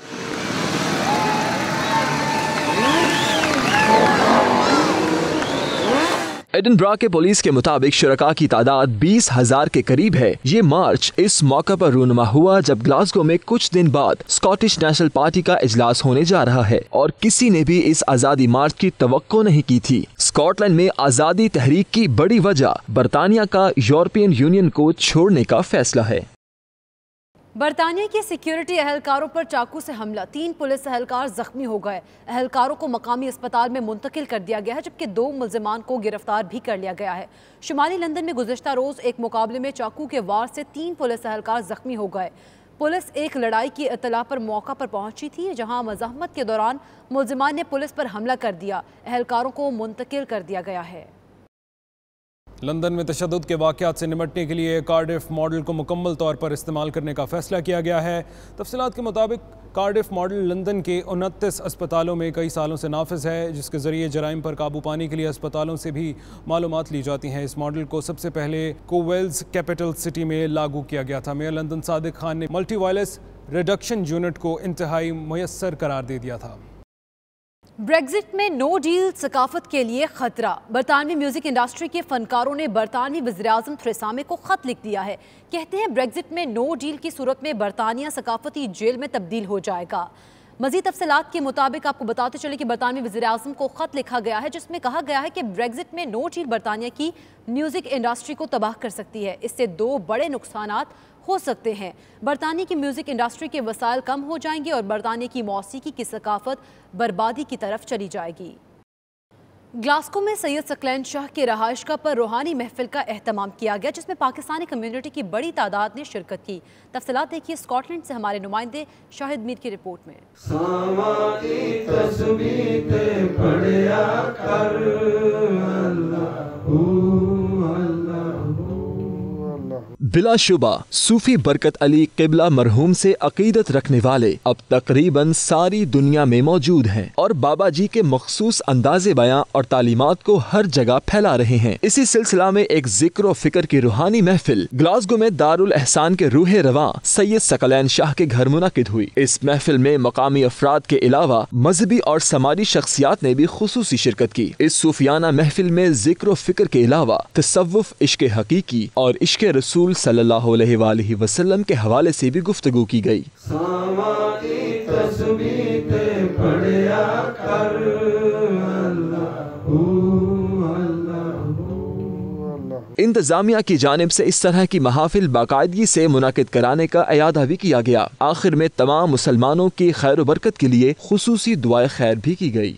एडिनबरा के पुलिस के मुताबिक शुरका की तादाद 20,000 के करीब है। ये मार्च इस मौका पर रूनुमा हुआ जब ग्लासगो में कुछ दिन बाद स्कॉटिश नेशनल पार्टी का इजलास होने जा रहा है और किसी ने भी इस आज़ादी मार्च की तवक्को नहीं की थी। स्कॉटलैंड में आज़ादी तहरीक की बड़ी वजह बरतानिया का यूरोपियन यूनियन को छोड़ने का फैसला है। बरतानिया के सिक्योरिटी एहलकारों पर चाकू से हमला, 3 पुलिस एहलकार जख्मी हो गए। एहलकारों को मकामी अस्पताल में मुंतकिल कर दिया गया है, जबकि 2 मुल्जिमान को गिरफ्तार भी कर लिया गया है। शुमाली लंदन में गुज़िश्ता रोज एक मुकाबले में चाकू के वार से 3 पुलिस एहलकार जख्मी हो गए। पुलिस एक लड़ाई की इत्तला पर मौका पर पहुंची थी, जहां मज़ाहमत के दौरान मुल्जिमान ने पुलिस पर हमला कर दिया। एहलकारों को मुंतकिल कर दिया गया है। लंदन में तशद्दुद के वाक़यात से निपटने के लिए कार्डिफ मॉडल को मुकम्मल तौर पर इस्तेमाल करने का फैसला किया गया है। तफसीलात के मुताबिक कार्डिफ मॉडल लंदन के 29 अस्पतालों में कई सालों से नाफिज है, जिसके ज़रिए जराइम पर काबू पाने के लिए अस्पतालों से भी मालूमात ली जाती हैं। इस मॉडल को सबसे पहले कोवेल्स कैपिटल सिटी में लागू किया गया था। मेयर लंदन सादिक खान ने मल्टी वायलेंस रिडक्शन यूनिट को इंतहाई मुयस्सर करार दे दिया था। ब्रेग्जिट में नो डील सकाफत के लिए खतरा। बरतानवी म्यूजिक इंडस्ट्री के फनकारों ने बरतानवी वज़ीर-ए-आज़म थेरेसा मे को खत लिख दिया है। कहते हैं ब्रेग्जिट में नो डील की सूरत में बरतानिया सकाफती जेल में तब्दील हो जाएगा। मज़ीद तफसीलात के मुताबिक आपको बताते चले कि बरतानवी वज़ीर-ए-आज़म को खत लिखा गया है, जिसमें कहा गया है कि ब्रेग्जिट में नो डील बरतानिया की म्यूजिक इंडस्ट्री को तबाह कर सकती है। इससे 2 बड़े नुकसानात हो सकते हैं। बरतानिया की म्यूजिक इंडस्ट्री के वसाइल कम हो जाएंगे और बरतानिया की मौसीकी की सकाफत बर्बादी की तरफ चली जाएगी। ग्लासगो में सैयद सकलैन शाह के रहायशगाह पर रूहानी महफिल का एहतमाम किया गया, जिसमें पाकिस्तानी कम्युनिटी की बड़ी तादाद ने शिरकत की। तफसीलात देखिए स्कॉटलैंड से हमारे नुमाइंदे शाहिद मीर की रिपोर्ट में। बिलाशुबा सूफी बरकत अली किबला मरहूम से अकीदत रखने वाले अब तकरीबन सारी दुनिया में मौजूद हैं और बाबा जी के मखसूस अंदाज़े बयां और तालीमात को हर जगह फैला रहे हैं। इसी सिलसिला में एक जिक्र और फिक्र की रूहानी महफिल ग्लासगो में दारुल एहसान के रूह रवां सैयद सकलैन शाह के घर मुनक़िद हुई। इस महफिल में मकामी अफराद के अलावा मजहबी और समाजी शख्सियात ने भी खुसूसी शिरकत की। इस सूफियाना महफिल में जिक्र और फिक्र के अलावा तसव्वुफ, इश्क हकीकी और इश्क रसूल सल्लल्लाहु अलैहि वसल्लम के हवाले से भी गुफ्तगू की गई। इंतजामिया की जानिब से इस तरह की महाफिल बाकायदगी से मुनाकिद कराने का इयादा भी किया गया। आखिर में तमाम मुसलमानों की खैर बरकत के लिए खुसूसी दुआए खैर भी की गई।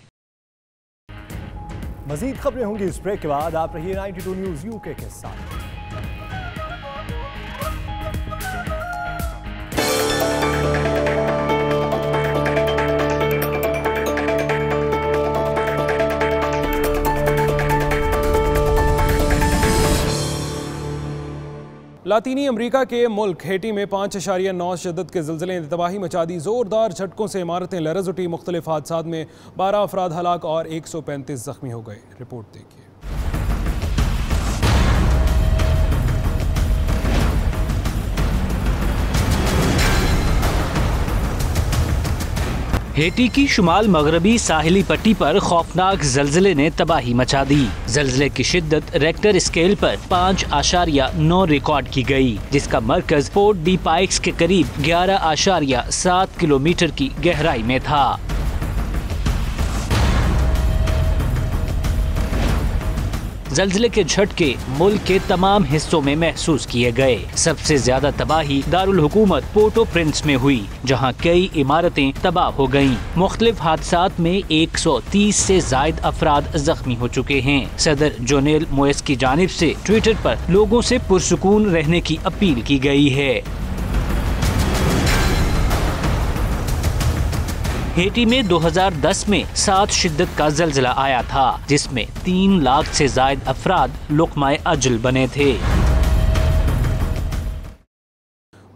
मजीद खबरें होंगी इस ब्रेक के बाद। आप रहिए 92 न्यूज़ यूके के साथ। लातीनी अमरीका के मुल्क हेटी में 5.9 शिद्दत के ज़िलज़ले ने तबाही मचा दी। ज़ोरदार झटकों से इमारतें लरज़ उठी। मुख्तलिफ हादसात में 12 अफराद हलाक और 135 जख्मी हो गए। रिपोर्ट देखिए। हेटी की शुमाल मगरबी साहिली पट्टी पर खौफनाक जल्जले ने तबाही मचा दी। जल्जले की शिद्दत रेक्टर स्केल पर 5.9 रिकॉर्ड की गई, जिसका मरकज पोर्ट डी पाइक्स के करीब 11.7 किलोमीटर की गहराई में था। जल्जले के झटके मुल्क के तमाम हिस्सों में महसूस किए गए। सबसे ज्यादा तबाही दारुल हुकूमत पोर्टो प्रिंस में हुई, जहां कई इमारतें तबाह हो गईं। मुख्तलिफ हादसात में 130 से जायद अफराद जख्मी हो चुके हैं। सदर जोनेल मोएस की जानिब से ट्विटर पर लोगों से पुरसुकून रहने की अपील की गई है। हेटी में 2010 में 7 शिद्दत का जल्जला आया था, जिसमें 3 लाख से जायद अफराद लुक़माए अजल बने थे।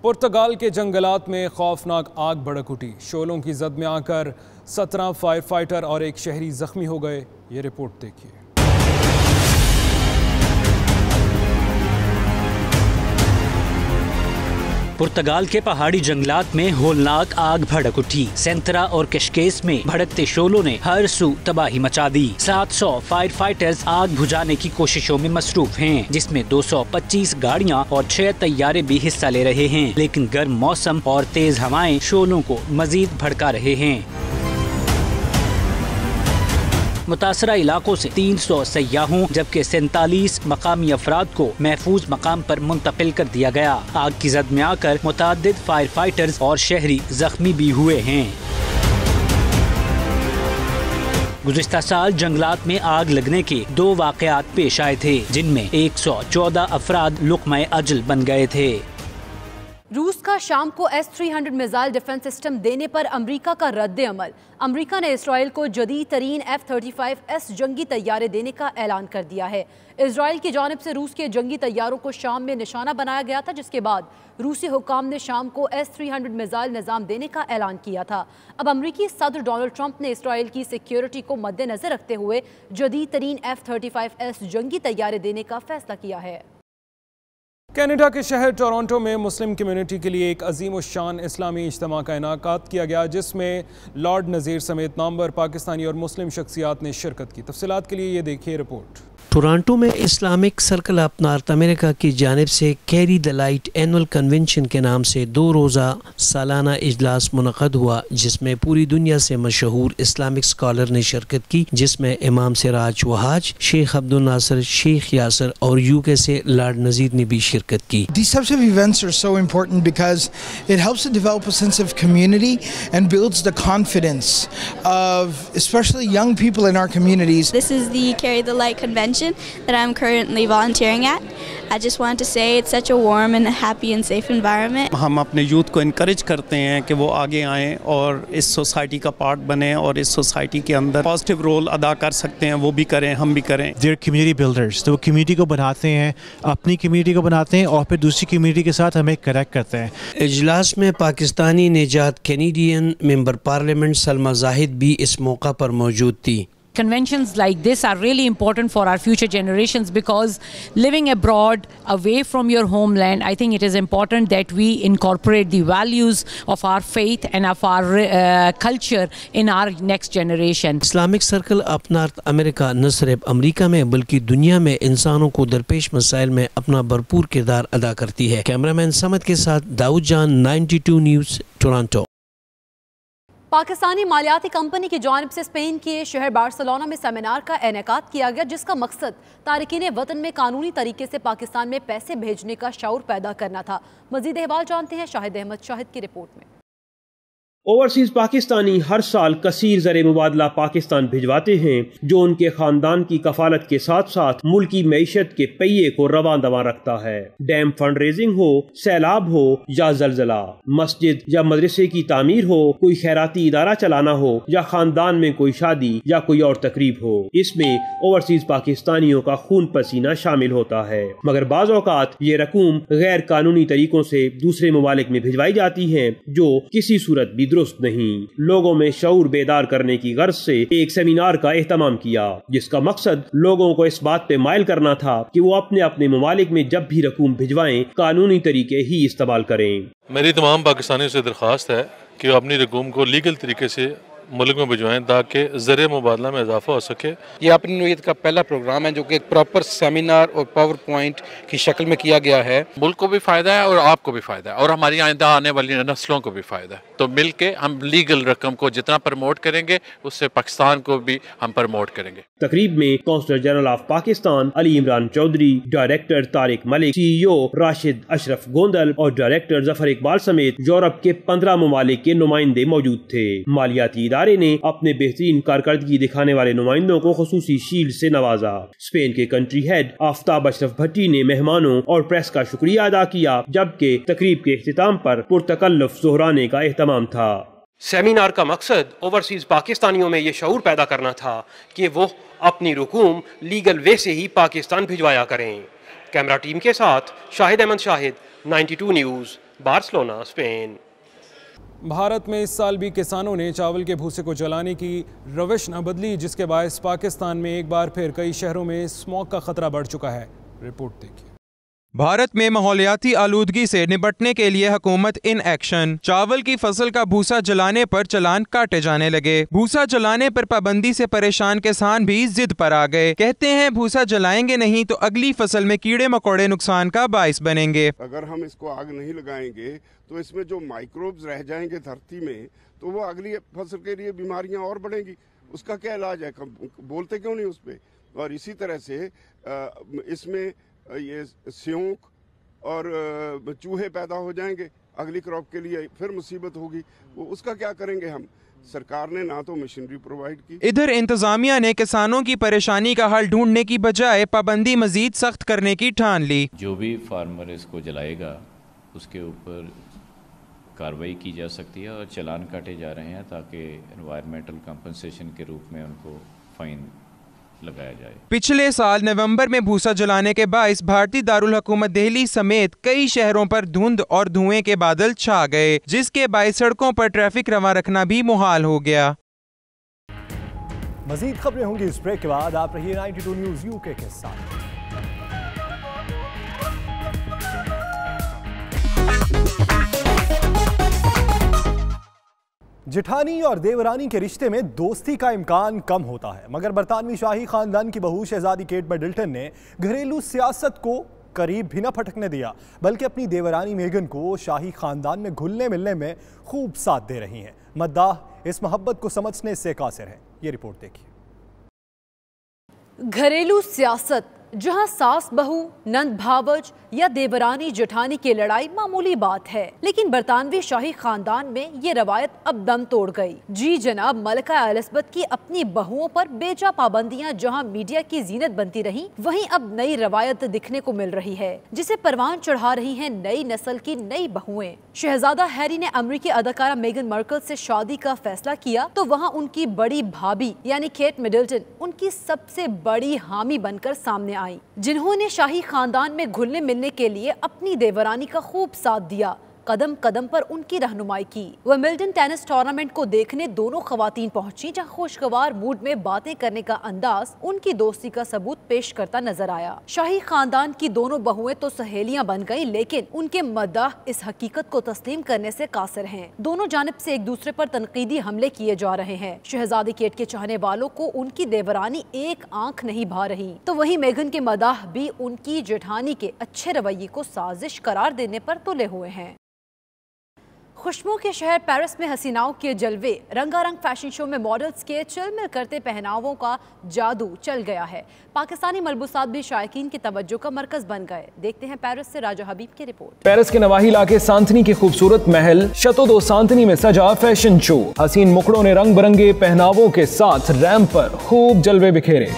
पुर्तगाल के जंगलात में खौफनाक आग भड़क उठी। शोलों की जद में आकर 17 फायर फाइटर और एक शहरी जख्मी हो गए। ये रिपोर्ट देखिए। पुर्तगाल के पहाड़ी जंगलात में होलनाक आग भड़क उठी। सेंतरा और कशकेस में भड़कते शोलों ने हर सू तबाही मचा दी। 700 फायर फाइटर्स आग बुझाने की कोशिशों में मसरूफ हैं, जिसमें 225 गाड़ियां और 6 तैयारे भी हिस्सा ले रहे हैं। लेकिन गर्म मौसम और तेज हवाएं शोलों को मजीद भड़का रहे हैं। मुतासरा इलाकों से 300 सयाहों जबकि 47 मकामी अफराद को महफूज मकाम पर मुंतकिल कर दिया गया। आग की जद में आकर मुतादिद फायर फाइटर्स और शहरी जख्मी भी हुए हैं। गुज़िश्ता साल जंगलात में आग लगने के 2 वाक़यात पेश आए थे, जिनमें 114 अफराद लुक़्मा अजल बन गए थे। रूस का शाम को S-300 मिसाइल डिफेंस सिस्टम देने पर अमेरिका का रद्द अमल। अमेरिका ने इसराइल को जदीद तरीन F-35S जंगी तैयारे देने का ऐलान कर दिया है। इसराइल की जानिब से रूस के जंगी तैयारों को शाम में निशाना बनाया गया था, जिसके बाद रूसी हुकाम ने शाम को S-300 मिसाइल निज़ाम देने का ऐलान किया था। अब अमरीकी सदर डोनाल्ड ट्रंप ने इसराइल की सिक्योरिटी को मद्देनजर रखते हुए जदीद तरीन F-35S जंगी तैयारे देने का फैसला किया है। कनाडा के शहर टोरंटो में मुस्लिम कम्युनिटी के लिए एक अजीम उस शान इस्लामी इज्तिमा का इनाकात किया गया, जिसमें लॉर्ड नज़ीर समेत नामवर पाकिस्तानी और मुस्लिम शख्सियात ने शिरकत की। तफसीलात के लिए ये देखिए रिपोर्ट। टोरंटो में Islamic circle of north America की जानिब से carry the light annual convention के नाम से 2 रोज़ा सालाना इजलास मुनक़द हुआ, जिसमें पूरी दुनिया से मशहूर इस्लामिक स्कॉलर ने शिरकत की, जिसमें इमाम सिराज वहाज, शेख अब्दुल नासिर, शेख यासर और यूके से लॉर्ड नज़ीर ने भी शिरकत की। These types of events are so important because it helps to develop a sense of community and builds the confidence of especially young people in our communities. This is the Carry the Light convention that I'm currently volunteering at. I just wanted to say it's such a warm and happy and safe environment. हम अपने youth को encourage करते हैं कि वो आगे आएं और इस सोसाइटी का पार्ट बने और इस सोसाइटी के अंदर पॉजिटिव रोल अदा कर सकते हैं, वो भी करें, हम भी करें। They're community builders, तो वो कम्युनिटी को बनाते हैं, अपनी कम्युनिटी को बनाते हैं और फिर दूसरी कम्युनिटी के साथ हमें कनेक्ट करते हैं। इजलास में पाकिस्तानी निजात Canadian member parliament Salma Zahid भी इस मौका पर मौजूद थी। Conventions like this are really important for our future generations because living abroad, away from your homeland, I think it is important that we incorporate the values of our faith and of our culture in our next generation. Islamic circle of north America न सिर्फ America में बल्कि दुनिया में इंसानों को दरपेश मसाइल में अपना भरपूर किरदार अदा करती है। कैमरामैन समद के साथ दाऊद जान, 92 न्यूज़, टोरंटो। पाकिस्तानी मालियाती कंपनी की जानिब से स्पेन के शहर बार्सिलोना में सेमिनार का इनेकाद किया गया, जिसका मकसद तारिकीन वतन में कानूनी तरीके से पाकिस्तान में पैसे भेजने का शऊर पैदा करना था। मजीद अहवाल जानते हैं शाहिद अहमद शाहिद की रिपोर्ट में। ओवरसीज पाकिस्तानी हर साल कसीर ज़र मुबादला पाकिस्तान भिजवाते हैं, जो उनके खानदान की कफालत के साथ साथ मुल्की मईशत के पहिए को रवां दवा रखता है। डैम फंड रेजिंग हो, सैलाब हो या जलजला, मस्जिद या मदरसे की तामीर हो, कोई खैराती इदारा चलाना हो या खानदान में कोई शादी या कोई और तकरीब हो, इसमें ओवरसीज पाकिस्तानियों का खून पसीना शामिल होता है। मगर बाज़ औक़ात ये रकूम गैर कानूनी तरीकों से दूसरे ममालिक में भिजवाई जाती है, जो किसी सूरत भी दुरुस्त नहीं। लोगों में शऊर बेदार करने की गर्ज से एक सेमिनार का एहतमाम किया, जिसका मकसद लोगों को इस बात पे माइल करना था कि वो अपने अपने ममालिक में जब भी रकूम भिजवाएं कानूनी तरीके ही इस्तेमाल करें। मेरी तमाम पाकिस्तानियों से दरख्वास्त है कि वो अपनी रकूम को लीगल तरीके से मुल्क में भिजवाएं ताकि ज़रिए मुबादला में इजाफा हो सके। ये अपनी नौयत का पहला प्रोग्राम है जो कि एक प्रॉपर सेमिनार और पावर पॉइंट की शक्ल में किया गया है। मुल्क को भी फ़ायदा है और आपको भी फ़ायदा है और हमारी आइंदा आने वाली नस्लों को भी फ़ायदा है। तो मिल के हम लीगल रकम को जितना प्रमोट करेंगे उससे पाकिस्तान को भी हम प्रमोट करेंगे। तकरीब में counsellor general of Pakistan Ali Imran Chaudhry, director Tariq Malik, CEO Rashid Ashraf Gondal और डायरेक्टर जफर इकबाल समेत यूरोप के 15 ममालिक के नुमाइंदे मौजूद थे। मालियाती इदारे ने अपने बेहतरीन कारकर्दगी दिखाने वाले नुमाइंदों को खुसूसी शील्ड से नवाजा। स्पेन के कंट्री हेड आफ्ताब अशरफ भट्टी ने मेहमानों और प्रेस का शुक्रिया अदा किया, जबकि तकरीब के इख्तिताम पर पुरतकल्लुफ ज़ोहराने का एहतमाम था। सेमिनार का मकसद ओवरसीज पाकिस्तानियों में ये शऊर पैदा करना था कि वो अपनी रकूम लीगल वे से ही पाकिस्तान भिजवाया करें। कैमरा टीम के साथ Shahid Ahmed Shahid, 92 news, Barcelona, Spain. Bharat में इस साल भी किसानों ने चावल के भूसे को जलाने की रविश न बदली, जिसके बायस पाकिस्तान में एक बार फिर कई शहरों में स्मॉग का खतरा बढ़ चुका है। रिपोर्ट देखिए। भारत में माहौलियाती आलूदगी से निपटने के लिए हुकूमत इन एक्शन। चावल की फसल का भूसा जलाने पर चालान काटे जाने लगे। भूसा जलाने पर पाबंदी से परेशान किसान भी जिद पर आ गए। कहते हैं भूसा जलाएंगे नहीं तो अगली फसल में कीड़े मकोड़े नुकसान का बाइस बनेंगे। अगर हम इसको आग नहीं लगाएंगे तो इसमें जो माइक्रोब्स रह जाएंगे धरती में, तो वो अगली फसल के लिए बीमारियां और बढ़ेंगी। उसका क्या इलाज है? बोलते क्यों नहीं उस पर? और इसी तरह से इसमें ये स्योंक और चूहे पैदा हो जाएंगे, अगली क्रॉप के लिए फिर मुसीबत होगी। वो उसका क्या करेंगे हम? सरकार ने ना तो मशीनरी प्रोवाइड की। इधर इंतजामिया ने किसानों की परेशानी का हल ढूंढने की बजाय पाबंदी मजीद सख्त करने की ठान ली। जो भी फार्मर इसको जलाएगा उसके ऊपर कार्रवाई की जा सकती है और चालान काटे जा रहे हैं ताकि एनवायरमेंटल कंपनसेशन के रूप में उनको फाइन लगाया जाए। पिछले साल नवंबर में भूसा जलाने के बाइस भारतीय दारुल हुकूमत दिल्ली समेत कई शहरों पर धुंध और धुएं के बादल छा गए, जिसके बाइस सड़कों पर ट्रैफिक रवा रखना भी मुहाल हो गया। मजीद खबरें होंगी इस ब्रेक के बाद। आप रहिए 92 न्यूज़ यूके के साथ। जेठानी और देवरानी के रिश्ते में दोस्ती का इम्कान कम होता है, मगर बरतानवी शाही खानदान की बहू शहजादी केट मिडल्टन ने घरेलू सियासत को करीब भी न फटकने दिया, बल्कि अपनी देवरानी मेगन को शाही खानदान में घुलने मिलने में खूब साथ दे रही हैं। मद्दाह इस मोहब्बत को समझने से कासिर है। ये रिपोर्ट देखिए। घरेलू सियासत जहां सास बहू, नंद भावज या देवरानी जेठानी की लड़ाई मामूली बात है, लेकिन बरतानवी शाही खानदान में ये रवायत अब दम तोड़ गई। जी जनाब मलका एलिज़ाबेथ की अपनी बहुओं पर बेजा पाबंदियां जहां मीडिया की जीनत बनती रहीं, वहीं अब नई रवायत दिखने को मिल रही है, जिसे परवान चढ़ा रही हैं नई नस्ल की नई बहुएं। शहजादा हैरी ने अमेरिकी अदाकारा मेगन मार्कल से शादी का फैसला किया तो वहाँ उनकी बड़ी भाभी यानी केट मिडल्टन उनकी सबसे बड़ी हामी बनकर सामने आई, जिन्होंने शाही खानदान में घुलने मिलने के लिए अपनी देवरानी का खूब साथ दिया, कदम कदम पर उनकी रहनुमाई की। विंबलडन टेनिस टूर्नामेंट को देखने दोनों खवातीन पहुंची, जहां खुशगवार मूड में बातें करने का अंदाज उनकी दोस्ती का सबूत पेश करता नजर आया। शाही खानदान की दोनों बहुएं तो सहेलियां बन गईं, लेकिन उनके मद्दाह इस हकीकत को तस्लीम करने से कासिर हैं। दोनों जानिब से एक दूसरे पर तनकीदी हमले किए जा रहे हैं। शहजादी केट के चाहने वालों को उनकी देवरानी एक आंख नहीं भा रही, तो वहीं मेगन के मद्दाह भी उनकी जेठानी के अच्छे रवैये को साजिश करार देने पर तुले हुए हैं। खुशबू के शहर पेरिस में हसीनाओं के जलवे, रंगारंग फैशन शो में मॉडल्स के चिलमिल करते पहनावों का जादू चल गया है। पाकिस्तानी मलबूसात भी शायकीन की तवज्जो का मरकज बन गए। देखते हैं पेरिस से राजा हबीब की रिपोर्ट। पेरिस के नवाही इलाके सांतनी की खूबसूरत महल शतो दो सांतनी में सजा फैशन शो। हसीन मुखड़ों ने रंग बिरंगे पहनावों के साथ रैंप पर खूब जलवे बिखेरे।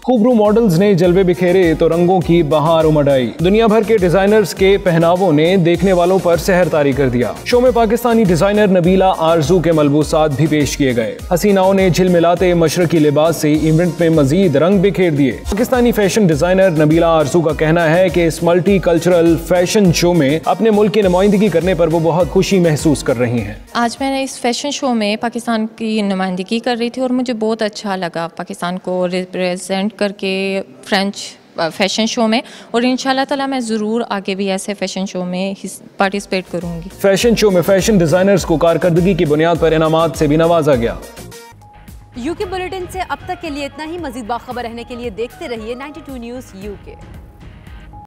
खूबरू मॉडल्स ने जलवे बिखेरे तो रंगों की बहार उमड़ आई। दुनिया भर के डिजाइनर्स के पहनावों ने देखने वालों पर सहर तारी कर दिया। शो में पाकिस्तानी डिजाइनर नबीला आरजू के मलबूसात भी पेश किए गए। हसीनाओं ने झिलमिलाते मशरकी लिबास से इवेंट में मजीद रंग बिखेर दिए। पाकिस्तानी फैशन डिजाइनर नबीला आरजू का कहना है कि इस मल्टी कल्चरल फैशन शो में अपने मुल्क की नुमाइंदगी करने पर वो बहुत खुशी महसूस कर रही हैं। आज मैंने इस फैशन शो में पाकिस्तान की नुमाइंदगी कर रही थी और मुझे बहुत अच्छा लगा पाकिस्तान को रिप्रेजेंट करके फ्रेंच फैशन शो में, और इंशाल्लाह ताला मैं ज़रूर आगे भी ऐसे फैशन शो में पार्टिसिपेट करूंगी। फैशन शो में फैशन डिजाइनर्स को कारकर्दगी की बुनियाद पर इनामात से भी नवाजा गया। यूके बुलेटिन से अब तक के लिए इतना ही। मजीद बाखबर रहने के लिए देखते रहिए 92 न्यूज़ यूके।